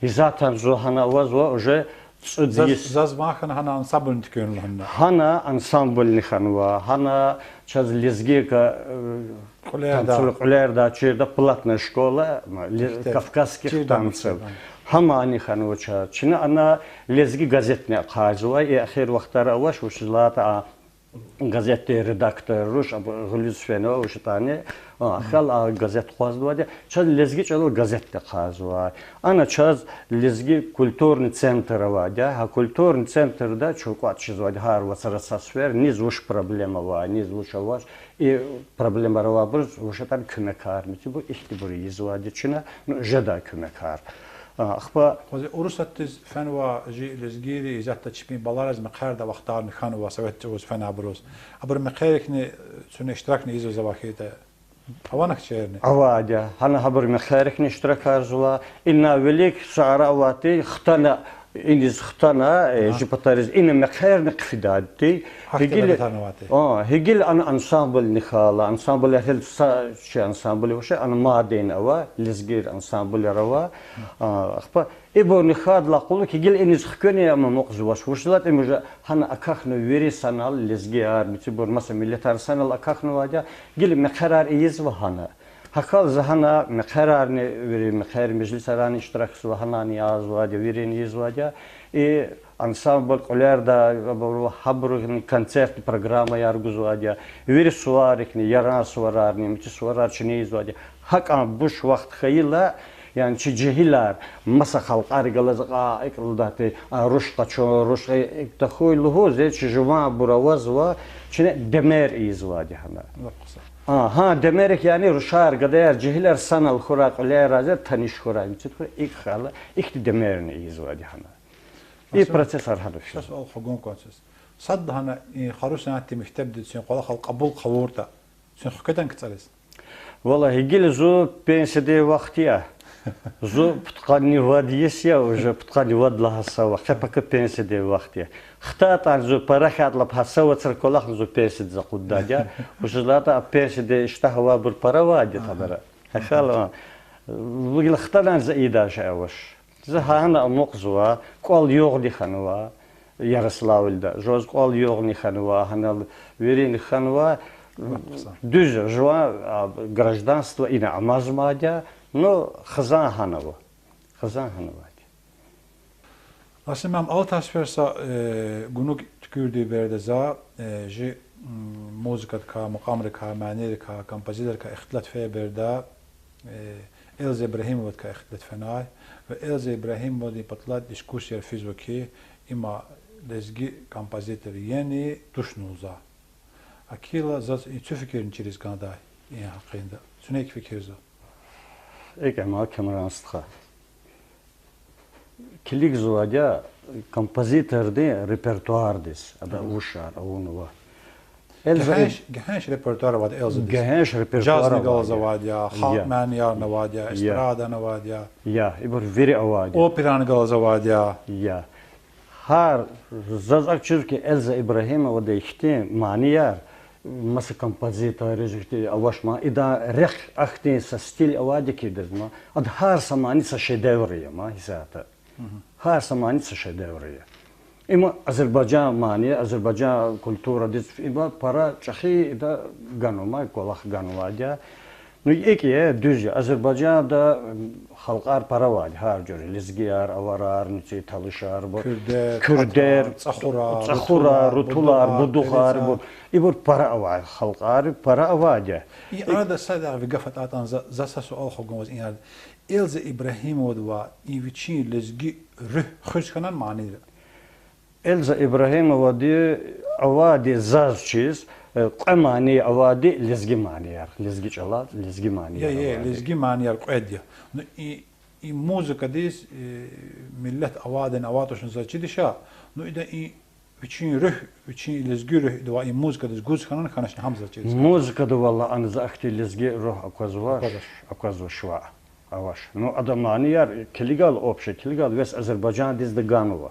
إذا زو هنا وزوا وجا زاز ما هنا انسامبل تكون لهنا هنا انسامبل نخنوا هنا چاز лезгика Kulerda, Çirda платная школа кавказских танцев. Хама они хануча. Чина она лезги газетная хажуа и ахир вахтара аваш ушилата газетный редактор руш гулюсфено ушитане хал газет хваздваде чаз лезги чал газетте хажуа. Ана чаз лезги культурный центр вадя, а культурный центр да чукат чизваде хар васарасасфер низ уж проблема ва низ уж аваш и проблема равабуз ушатан кümekar miti bu ihtiburi izvadi çina jeda kümekar. Ахпа урусаттыз фанва жи лезгири изатта чипин балараз мақарда вақтарны ханва советчуз фана брус абр мақарикни чун иштиракни изо завахита аванак черни авадя хана хабр мақарикни иштирак арзула инна велик шаравати хтана İniz xtana jipatariz ine mekher qfidati higil an ansambl nikhala ansambl hel şey ansambl o şey an maden ava lezgir ansambl rava axpa ebo nikhad la qulu higil iniz xkoni ama muqzwash washlat imja han akakhnu veri sanal lezgir mitibur masa militar sanal akakhnu vaja gil mekharar iz ve hana Hakal zahana mekhararni veri mekhar meclis arani iştirak suhana niyaz vadia verin izvadia и ансамбль колерда habru концерт программа yarguzvadia veri suarikni yaran suararni miti suararchini izvadia hakam buş vaqt khayla yani çicehilar masa halk argalazqa iqldati rushqa ço rushqa iktahoyluhu ze çijuma buravazva çine demer izvadia hana Ha demek yani Ruşar kadar cihler sanal kurak leraze tanış kurak için ilk hala ilk demerini izvadi hana. İyi proses arhadı. Şas ol حقوق كوتس. صد هنا خروج سنة مكتب دتشين قلا خلق قبول قورتا. شن حكيتن كتسالس. والله هيجي زو بينسدي وقتيا. زو بتقني واديسيا وجا بتقني واد لها سوا. كيفك بينسدي وقتيا. اختات عن زو بركات لبها سوا تركولخ زو بينسد زقوداجا. وجلاتا بينسدي اشتهوا بالبروادي تبرا. هخال ويل اختلان زايدا شاوش. زهانا مقزوا قال يغدي خنوا Yaroslavl'da. Joz qol yoğni xanwa hanal verin xanwa Düz, жива гражданство и на Амазмадя, но Хазан Ханова. Хазan Hanova. Aslında ben alt asfersa günlük tükürdüğü berde za ji müzikat ka, muqamr ka, manir ka, kompozitör ka ihtilat fe berde Elza İbrahimov ka ihtilat fenay ve Elza İbrahimov di patlat diskusya fiziki ima lezgi kompozitör yeni tuşnuza. Akila zat çu fikrin çiriz kanada in hakkında. Sünek fikirza. Ek ama kameranstha. Kilik zuvadya kompozitör de repertuardis. Ada uşar avunova. Gehenş repertuarı var Elza. Gehenş Jazz repertuara nigal zavadya, halk mania navadya, estrada navadya. Ya, ibor veri avadya. Opera nigal zavadya. Ya. Har zazak çürki Elza İbrahimova da işte maniyar. Masa kompozitör işte avaşma ida rek akti sa stil avadya kirdizma. Ad har samani sa şedevriye ma hizata. Har samani sa şedevriye. İma Azerbaycan mani, Azerbaycan kultura diz ima para çahi da ganoma kolak ganvadya. Nu ekiye düzce Azerbaycan'da halkar para var her göre lizgiyar, avarar, nüçi talışar, bu Kürder, Çaxura, Rutular, Buduxar, bu ibur para var halkar para var ya. Arada sadece bir gafet atan zasa sual xogumuz in Elza İbrahimov va iviçi lezgi rüh xuşkanan mani. Elza İbrahimova diye avadi zaz çiz. Qamani avadi lezgi maniyar. Lezgi çalar, lezgi maniyar. Ya, lezgi maniyar qoydiya. I muzika diz millet avadın avatoşun zaçidişa. Nu ida i üçün rüh, üçün lezgi rüh deva i muzika diz guzkanan xanaşın hamza çiz. Muzika da valla anıza akti lezgi ruh akvazva şva. Avaş. Nu adam maniyar kiligal opşe kiligal ves Azerbaycan diz de ganova.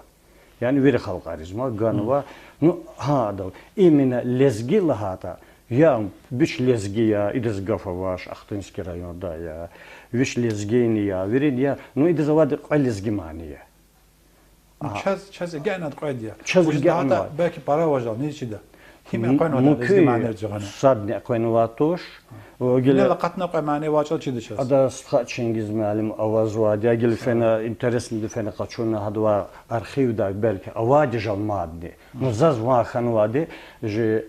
Yani veri halkarizma ganova. Nu ha da imena lezgi lahata. Ya biç lezgi ya idiz gafavaş Axtinski rayonda ya. Viş lezgini ya verin ya. Nu idiz avadi lezgi maniye. Çaz genel qoydiya. Çaz genel. Belki para vajal ne içinde. Hime qoynu lezgi maniyar cigana. Sadne qoynuvatoş. Ne laqatna qoy mani vajal çidişas. Ada sıxa Çingiz müəllim avaz vadiya gel fena interesli fena qaçuna hadva arxivda belki avadi jalmadni. Nuzaz va xanvadi je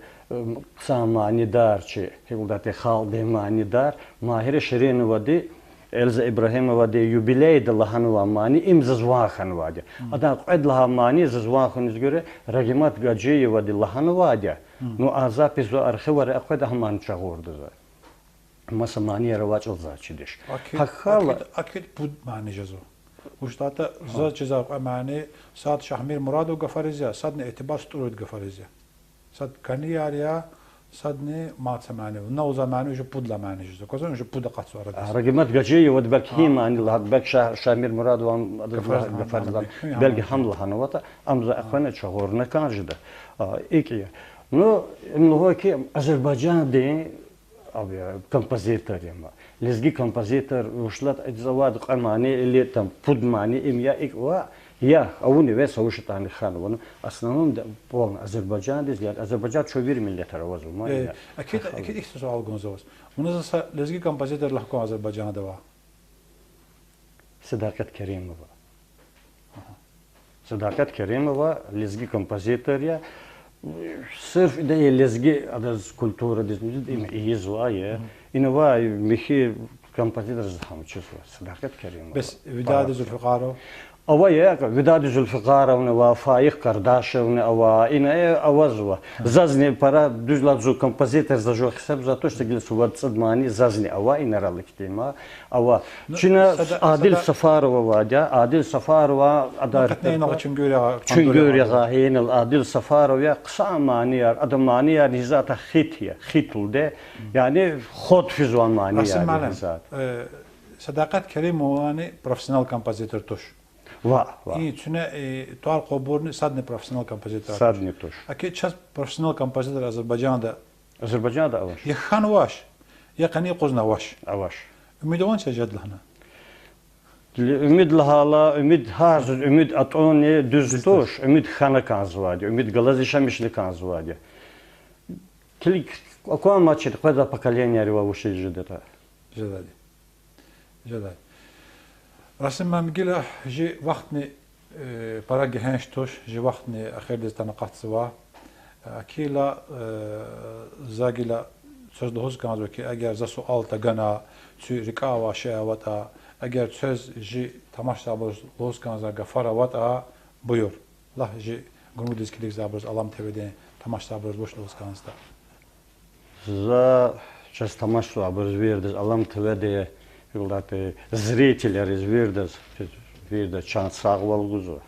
samanidar çi hildate xalde manidar mahir şirin vadi Elza İbrahimova de yubiley de lahanva mani imzaz va xanvadi. Ada qad laha mani zazva xunuz göre Ragimat Gacıyeva de lahanva de. Nu azap zo arxivar aqad ahman çağurdu. Masa mani ravaç olzaçidiş. Akid bud mani jazo. Uştata za çiza mani saat Şahmir Muradov gafarizya, sad ne etibar sturud gafarizya. Sad kaniyariya, sad ne matsa mani. Na o zamanı ju pudla mani jazo. Kozan ju puda qatsu arada. Ragimat Gacıyeva belki himani lahat belki Şahmir Muradov gafarizya. Belki hamla hanavata amza akhana çağurna kanjda. İki. No, mnoho ki Azerbaycan de abi kompozitör ama lezgi kompozitör uşlat zavad qamani ili tam pudmani imya ikwa ya avuni ve savuştani xanonu aslında da bu Azerbaycan diz yani Azerbaycan çövür millet aravazı mı ya akid ikisi sual gonzavas bunu lezgi kompozitör lahko Azerbaycan'da var Sadakat Kerimova Sadakat Kerimova lezgi kompozitör ya sırf de lezgi adaz kultura dizimiz iyi zvaye inova mihi kompozitör zahmçı Sadakat Kerimova bes Vidad Zulfiqarov Ava ya Vidad Zulfiqarov ve Faik Kardaşev ne ava ina avazva zazni para düzladzu kompozitör zajo hesab za to što gil suvat sadmani zazni ava inaralık tema ava Çina Adil Safarova vaja Adil Safarova adar Çüngür gahin Adil Safarova kısa maniyar adam maniyar hizata khitiye khitulde yani khod fizwan maniyar hizat Sadakat Kerimovani profesyonel kompozitör tuş Va. I çune tuar qoburni sadne profesyonel kompozitör. Sadne tuş. Akid ças profesyonel kompozitör Azerbaycan'da. Azerbaycan'da avaş. Ya xanvaş. Ya qani qoznavaş. Avaş. Ümidovan çajadlahna. Ümid lahala, ümid haz, ümid atoni düz tuş, ümid xana kanzvadi, ümid galazişamişli kanzvadi. Kilik Какое мачет, какое поколение революции ждет? Ждали. Ждали. Расим мамгила жи вахтни параги хэнштош жи вахтни ахирдез танақатсва акила загила söz de hozganız ki eğer zasu alta gana tü rikava şevata eğer söz ji tamaşa boz hozganız gafara vata buyur Allah ji gunu diskilik zabız alam tevede tamaşa boz boş hozganız da за сейчас тамашу образвердез алам тведе юлдаты зрителер извердез верде чан сагвалгузу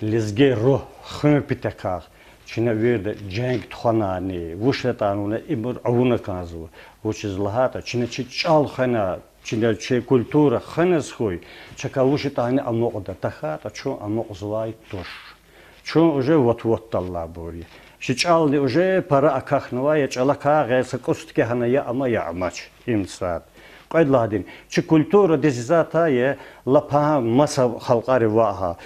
лизге ро хмпитакар Чина верде дженг тханани вушетануна имур ауна казу вучиз лахата чина чал хана чина че культура ханас хой чака вушетани амода тахата чо амозлай тош чо уже вот талла бори шичални уже пара акахнова я чалака гэса костке хана я ама я амач имсат qayladin чи культура дезизата я лапа маса халқари ваха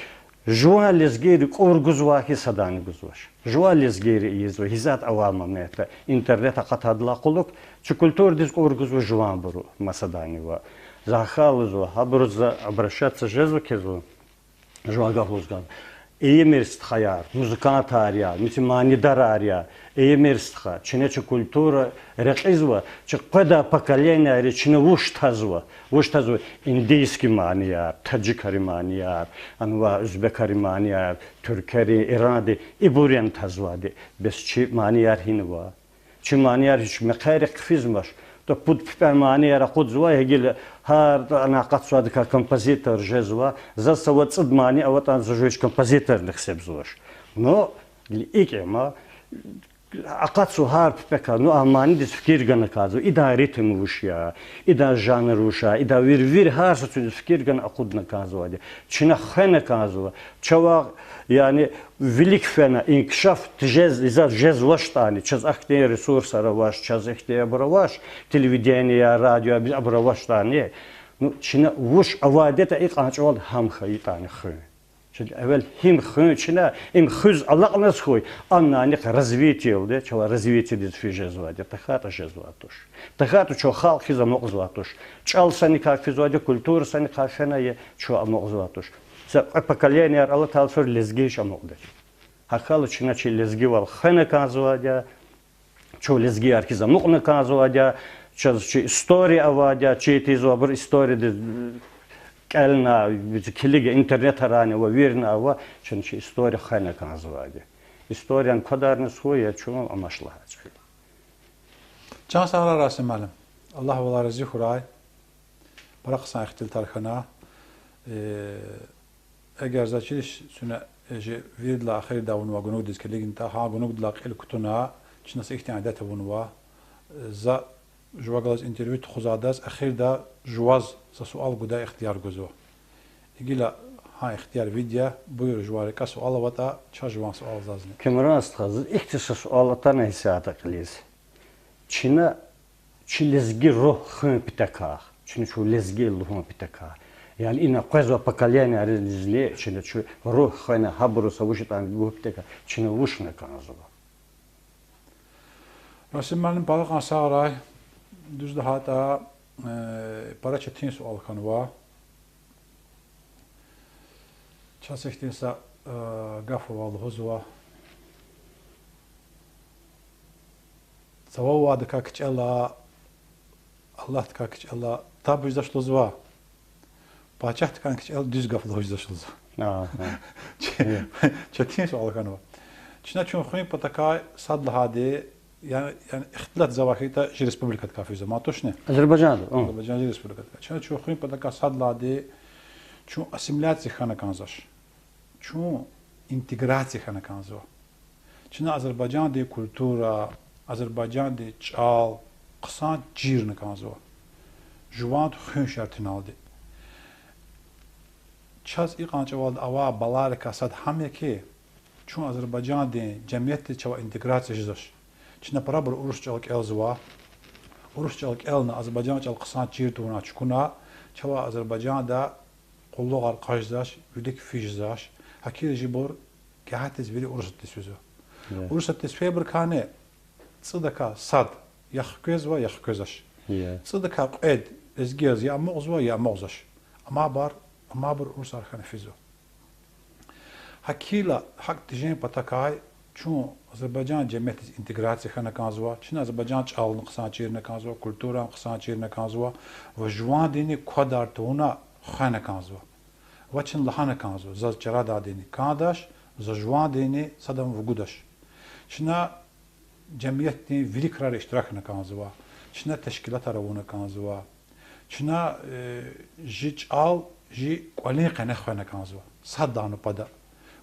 жуализгери qorguzwahi sadani guzwash жуализгери изо хизат авама мета интернета қатадла қулук чи культура диз qorguzwa жуан буру масадани ва захалызу хабруза обращаться жезу кезу жуагахузган Эемерст хаяр, музыкант ария, мусульмане дарария, эемерстха, чинече культура рекизва, чекпеда поколение речне вуштазва, индийский мания, таджикари мания, анва узбекари мания, туркари, ирани, ибурен тазвади, без чи мания хинва, чи мания рич мекайрек физмаш. То под мания ракудзва егил هار أنا قد صادق كمبوزيتور جزوا زاد سوت صد ماني أو تان زوج كمبوزيتور نخسب زوج نو الإيكما قد سهار بكا نو أماني دفكير جنا كازو إذا ريتم وشيا إذا جانر وشا إذا وير هار ستو دفكير جنا أقودنا كازو هذا شنا خنا كازو شوا يعني велик фена инкшаф тжез изар жез ваштани чез ахте ресурс араваш чез ахте абраваш телевидение радио абраваштани ну чина вуш авадета иқанчвал хам хаитани хы чез эвел хим хы чина им хыз аллахнас хой аннани развитие де чава развитие дит фижезваде тахата жезватуш тахату чо халқи замозватуш чалсани как физоде культура сани кафена е чо амозватуш поколение Allah Taala sor lezgi şamolder. Hakal çinaçi lezgi val khana kazvadia, ço lezgi arkiza muqna kazvadia, ço история avadia, çeti zobur история de kelna kilige internet arani ve verna ava çünkü история khana kazvadia. İstoriyan kadarını soya ço amaşlahacak. Can sağlar Rasim Malim. Allah ve razı xuray. Bıraksan ihtil tarixana. اگر زاچیش سونه جه وید لا آخر داون و گنود است که لیکن تا ها گنود لا قل کتونا چناس احتیاجات ونوا ز جواگلاز انترویت خزاداز آخر دا جواز ز سوال گودا اختیار گزو ایگیلا ها اختیار ویدیا بویر جواری کا سوال وتا چه جوان سوال زازنه کمراست خاز اختصاص سوالات نهیسیات اقلیز چینا چیلزگی روح خم پیتکا چینا چو لزگی لهم پیتکا Yani ina kazwa поколение аризли чина чу рух хана хабру савушитан гуптека чина вушна каназова. Rasim Malim balık sağray düz hata para çetin sual kanva. Çasıktinsa gafu valı huzwa. Savava da kakçala Allah kakçala tabu zaşlo zwa. Paçaht kanka el düz gaflı hojdaşıldı. Çetin sual kanva. Çina çun khuni pataka sadla hadi yani ihtilat zavakita ji respublikat kafi zaman toşne. Azerbaycan. Azerbaycan ji respublikat. Çina çun khuni pataka sadla hadi çun asimilyasiya khana kanzaş. Çun integrasiya khana kanzo. Çina Azerbaycan de kultura, Azerbaycan de çal, qısan cirni kanzo. Juvant khun şartın aldı. Çaz iqançaval ava balarika sad hamye ki çun Azerbaycan de cemiyette çava integrasiya jizaş. Çina para bir Urusçalık elzva. Urusçalık elna Azerbaycan çal qısan cirtuna çukuna çava Azerbaycan da qulluğar qajdaş, yüdik fijzaş. Hakir jibor gahatiz veri Urusat sözü. Urusat feber kane Цыдака сад яхкözва яхкözаш. Цыдака эд ezgez ya mozva ya mozaş. Ama bir ursar xanafizo. Hakila hak tijen patakay çun Azerbaycan cemiyet integratsiya xana kanzva. Çin Azerbaycan çalın qısan çirne kanzva, kulturan qısan çirne kanzva ve juan dini kadar tona xana kanzva. Ve çin lahana kanzva. Zaz çarada dini kandaş, zaz juan dini sadam vugudaş. Çina cemiyet dini vili karar iştirakına kanzva. Çina teşkilat aravuna kanzva. Çina jiç al ji qolin qana xana kanzva. Saddanı pada.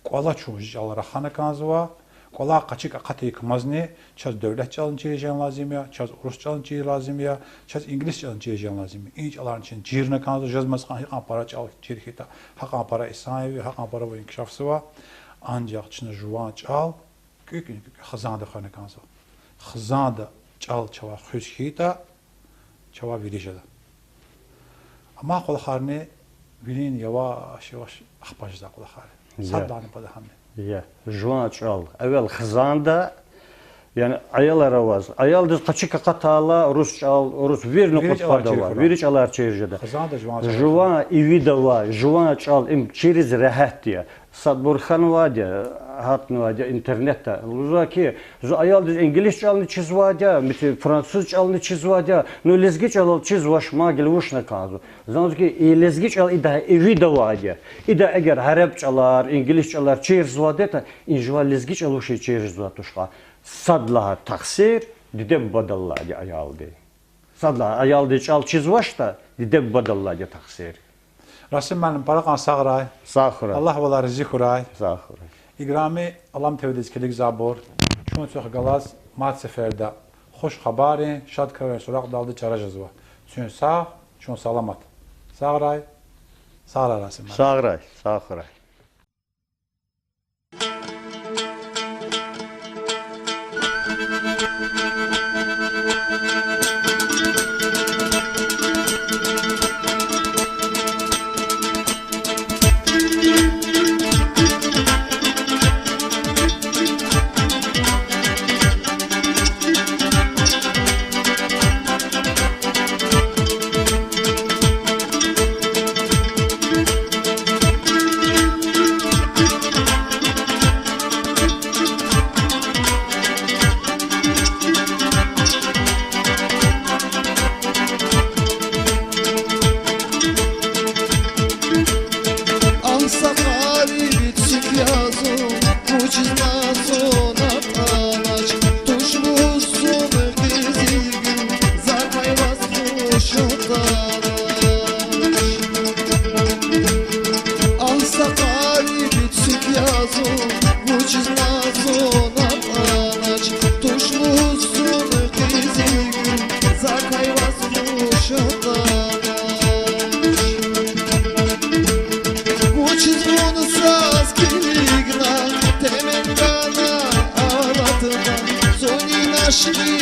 Qola çu jiç al raxana kanzva. Qola qaçık aqati kmazni, çaz devlet çalın çejen lazım ya, çaz Rus çalın çejen lazım ya, çaz İngiliz çalın çejen lazım. İnç aların için cirne kanzva yazmaz xan haqan para çal çirkita, haqan para İsrail, haqan para bu inkişafsıva. Ancaq Çina juvan çal kükün xazanda xana kanzva. Xazanda çal çava xüskita çava virijada. Ama qolxarni bilin yavaş yavaş axpajda qolxar. Saddanı pada hamne. Ya, juan çal. Evvel xızanda yani ayal aravaz. Ayal düz qaçık qatala Rus çal, Rus bir nokot pada var. Bir çalar çerjede. Xızanda juvan çal. Juan ividava, juan çal im çiriz rahat diye. Sadburxan vadia, hatn vadia internette. Uzaki, ayal düz İngiliz çalını çiz vadia, mit Fransız çalını çiz vadia. No lezgi çal çiz vaş magil vuşna kanzu. Zanuz ki lezgi çal ida evida vadia. İda eğer Arap çalar, İngiliz çalar çiz vadia, injva lezgi çal uşi çiz vatuşqa. Sadla taksir dide badalladı ayaldı. Sadla ayaldı çal çiz vaşta dide badalladı taksir. Rasim benim paraqan sağray. Sağıra. Allah valla rizik huray. Sağıra. İgrami Allah'ım tevdizkilik zabor. Çun çok galaz mat seferde. Hoş habari, şad karar sorak daldı çarajızva. Çun sağ, çun salamat. Sağray. Sağray Rasim. Sağıra. Sağıra. Нашли